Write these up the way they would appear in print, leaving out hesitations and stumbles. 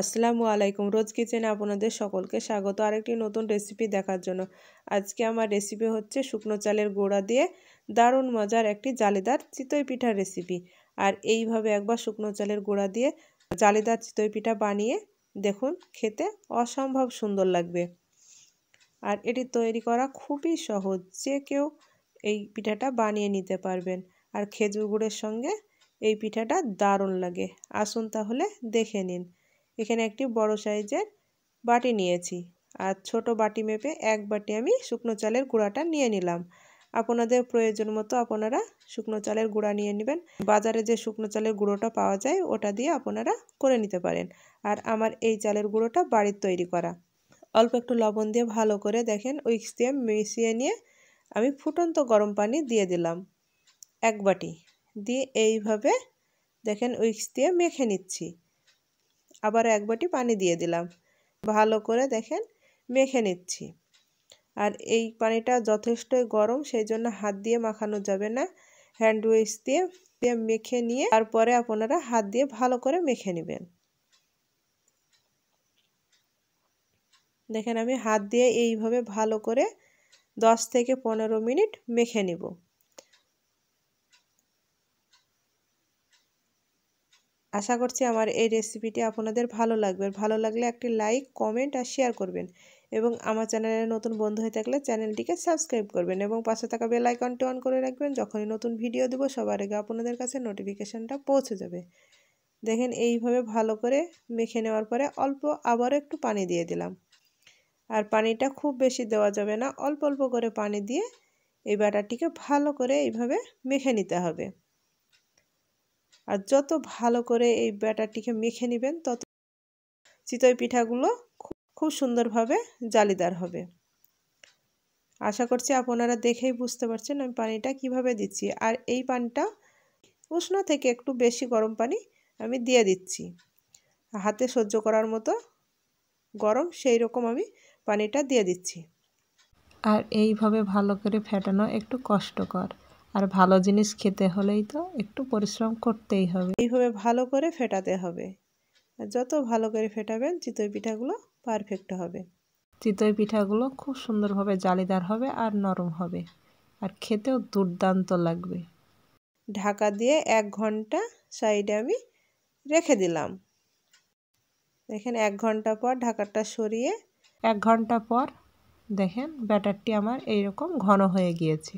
আসসালামু আলাইকুম। রোজ কিচেনে আপনাদের সকলকে স্বাগত আরেকটি নতুন রেসিপি দেখার জন্য। আজকে আমার রেসিপি হচ্ছে শুকনো চালের গুঁড়া দিয়ে দারুণ মজার একটি জালিদার চিতই পিঠার রেসিপি। আর এইভাবে একবার শুকনো চালের গুঁড়া দিয়ে জালিদার চিতই পিঠা বানিয়ে দেখুন, খেতে অসম্ভব সুন্দর লাগবে। আর এটি তৈরি করা খুবই সহজ, যে কেউ এই পিঠাটা বানিয়ে নিতে পারবেন। আর খেজুর গুড়ের সঙ্গে এই পিঠাটা দারুণ লাগে। আসুন তাহলে দেখে নিন। এখানে একটি বড় সাইজের বাটি নিয়েছি, আর ছোট বাটি মেপে এক বাটি আমি শুকনো চালের গুঁড়াটা নিয়ে নিলাম। আপনাদের প্রয়োজন মতো আপনারা শুকনো চালের গুঁড়া নিয়ে নেবেন। বাজারে যে শুকনো চালের গুঁড়োটা পাওয়া যায় ওটা দিয়ে আপনারা করে নিতে পারেন। আর আমার এই চালের গুঁড়োটা বাড়ির তৈরি করা। অল্প একটু লবণ দিয়ে ভালো করে দেখেন উইক্স দিয়ে মিশিয়ে নিয়ে আমি ফুটন্ত গরম পানি দিয়ে দিলাম এক বাটি দিয়ে। এইভাবে দেখেন উইক্স দিয়ে মেখে নিচ্ছি। আবার এক বাটি পানি দিয়ে দিলাম, ভালো করে দেখেন মেখে নিচ্ছি। আর এই পানিটা যথেষ্টই গরম, সেই জন্য হাত দিয়ে মাখানো যাবে না। হ্যান্ড উইক্স দিয়ে মেখে নিয়ে তারপরে আপনারা হাত দিয়ে ভালো করে মেখে নেবেন। দেখেন আমি হাত দিয়ে এইভাবে ভালো করে 10 থেকে 15 মিনিট মেখে নিব। আশা করছি আমার এই রেসিপিটি আপনাদের ভালো লাগবে। ভালো লাগলে একটি লাইক, কমেন্ট আর শেয়ার করবেন। এবং আমার চ্যানেলে নতুন বন্ধু হয়ে থাকলে চ্যানেলটিকে সাবস্ক্রাইব করবেন এবং পাশে থাকা বেল আইকনটি অন করে রাখবেন। যখনই নতুন ভিডিও দেব সবার আগে আপনাদের কাছে নোটিফিকেশনটা পৌঁছে যাবে। দেখেন এইভাবে ভালো করে মেখে নেওয়ার পরে অল্প আবারও একটু পানি দিয়ে দিলাম। আর পানিটা খুব বেশি দেওয়া যাবে না, অল্প অল্প করে পানি দিয়ে এই ব্যাটারটিকে ভালো করে এইভাবে মেখে নিতে হবে। আর যত ভালো করে এই ব্যাটারটিকে মেখে নেবেন তত চিতই পিঠাগুলো খুব সুন্দরভাবে জালিদার হবে। আশা করছি আপনারা দেখেই বুঝতে পারছেন আমি পানিটা কিভাবে দিচ্ছি। আর এই পানিটা উষ্ণ থেকে একটু বেশি গরম পানি আমি দিয়ে দিচ্ছি, হাতে সহ্য করার মতো গরম, সেই রকম আমি পানিটা দিয়ে দিচ্ছি। আর এইভাবে ভালো করে ফেটানো একটু কষ্টকর, আর ভালো জিনিস খেতে হলেই তো একটু পরিশ্রম করতেই হবে। এইভাবে ভালো করে ফেটাতে হবে। যত ভালো করে ফেটাবেন চিতই পিঠাগুলো পারফেক্ট হবে। চিতই পিঠাগুলো খুব সুন্দরভাবে জালিদার হবে আর নরম হবে, আর খেতেও দুর্দান্ত লাগবে। ঢাকা দিয়ে 1 ঘন্টা সাইডে আমি রেখে দিলাম। দেখেন 1 ঘন্টা পর ঢাকাটা সরিয়ে 1 ঘন্টা পর দেখেন ব্যাটারটি আমার এইরকম ঘন হয়ে গিয়েছে।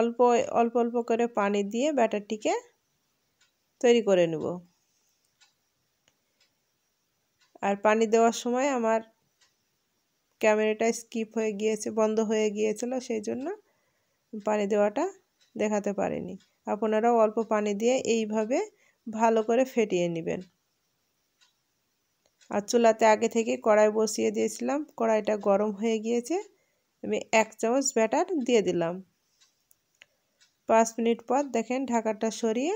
অল্প অল্প অল্প করে পানি দিয়ে ব্যাটারটিকে তৈরি করে নেব। আর পানি দেওয়ার সময় আমার ক্যামেরাটা স্কিপ হয়ে গিয়েছে, বন্ধ হয়ে গিয়েছিল, সেই জন্য পানি দেওয়াটা দেখাতে পারিনি। আপনারাও অল্প পানি দিয়ে এইভাবে ভালো করে ফেটিয়ে নেবেন। আর চুলাতে আগে থেকে কড়াই বসিয়ে দিয়েছিলাম, কড়াইটা গরম হয়ে গিয়েছে। আমি 1 চামচ ব্যাটার দিয়ে দিলাম। 5 মিনিট পর দেখেন ঢাকাটা সরিয়ে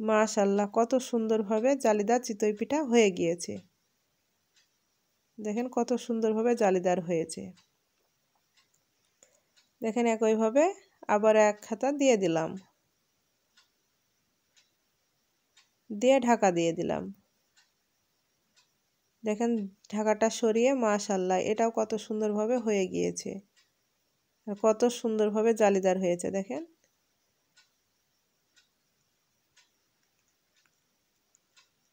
মাশাআল্লাহ কত সুন্দরভাবে জালিদার চিতই পিঠা হয়ে গিয়েছে। দেখেন কত সুন্দরভাবে জালিদার হয়েছে। দেখেন একইভাবে আবার 1 হাতা দিয়ে দিলাম, দিয়ে ঢাকা দিয়ে দিলাম। দেখেন ঢাকাটা সরিয়ে মাশাআল্লাহ এটাও কত সুন্দরভাবে হয়ে গিয়েছে, আর কত সুন্দরভাবে জালিদার হয়েছে। দেখেন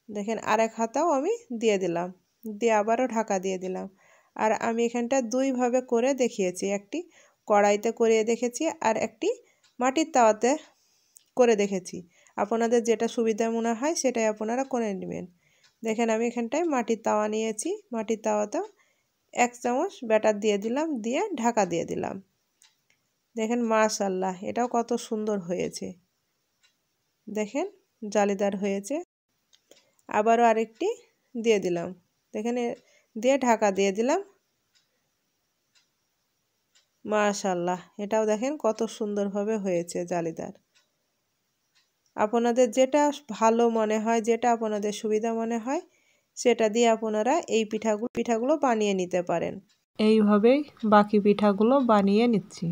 দেখেন আরেক হাতাও আমি দিয়ে দিলাম, দিয়ে আবারও ঢাকা দিয়ে দিলাম। আর আমি এখানটা দুইভাবে করে দেখিয়েছি, একটি কড়াইতে করে দেখেছি আর একটি মাটির তাওয়াতে করে দেখেছি। আপনাদের যেটা সুবিধা মনে হয় সেটাই আপনারা করে নেবেন। দেখেন আমি এখানটায় মাটির তাওয়া নিয়েছি, মাটির তাওয়াতেও 1 চামচ ব্যাটার দিয়ে দিলাম, দিয়ে ঢাকা দিয়ে দিলাম। দেখেন মাশাআল্লাহ এটাও কত সুন্দর হয়েছে। দেখেন জালিদার হয়েছে। আবারও আরেকটি দিয়ে দিলাম, দেখেন দিয়ে ঢাকা দিয়ে দিলাম। মাশাআল্লাহ এটাও দেখেন কত সুন্দরভাবে হয়েছে জালিদার। আপনাদের যেটা ভালো মনে হয়, যেটা আপনাদের সুবিধা মনে হয় সেটা দিয়ে আপনারা এই পিঠাগুলো বানিয়ে নিতে পারেন। এইভাবেই বাকি পিঠাগুলো বানিয়ে নিচ্ছি।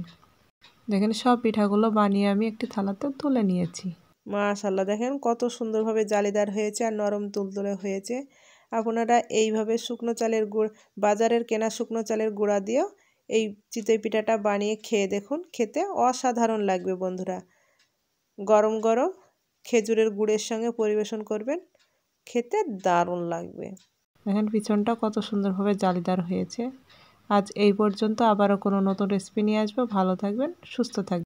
দেখেন সব পিঠাগুলো বানিয়ে আমি একটি থালাতে তুলে নিয়েছি। মাশাআল্লাহ, দেখেন কত সুন্দরভাবে জালিদার হয়েছে আর নরম তুলতুলে হয়েছে। আপনারা এইভাবে শুকনো চালের গুঁড়, বাজারের কেনা শুকনো চালের গুঁড়া দিয়েও এই চিতই পিঠাটা বানিয়ে খেয়ে দেখুন, খেতে অসাধারণ লাগবে বন্ধুরা। গরম গরম খেজুরের গুড়ের সঙ্গে পরিবেশন করবেন, খেতে দারুণ লাগবে। দেখেন পিছনটা কত সুন্দরভাবে জালিদার হয়েছে। আজ এই পর্যন্ত, আবারও কোনো নতুন রেসিপি নিয়ে আসবো। ভালো থাকবেন, সুস্থ থাকবেন।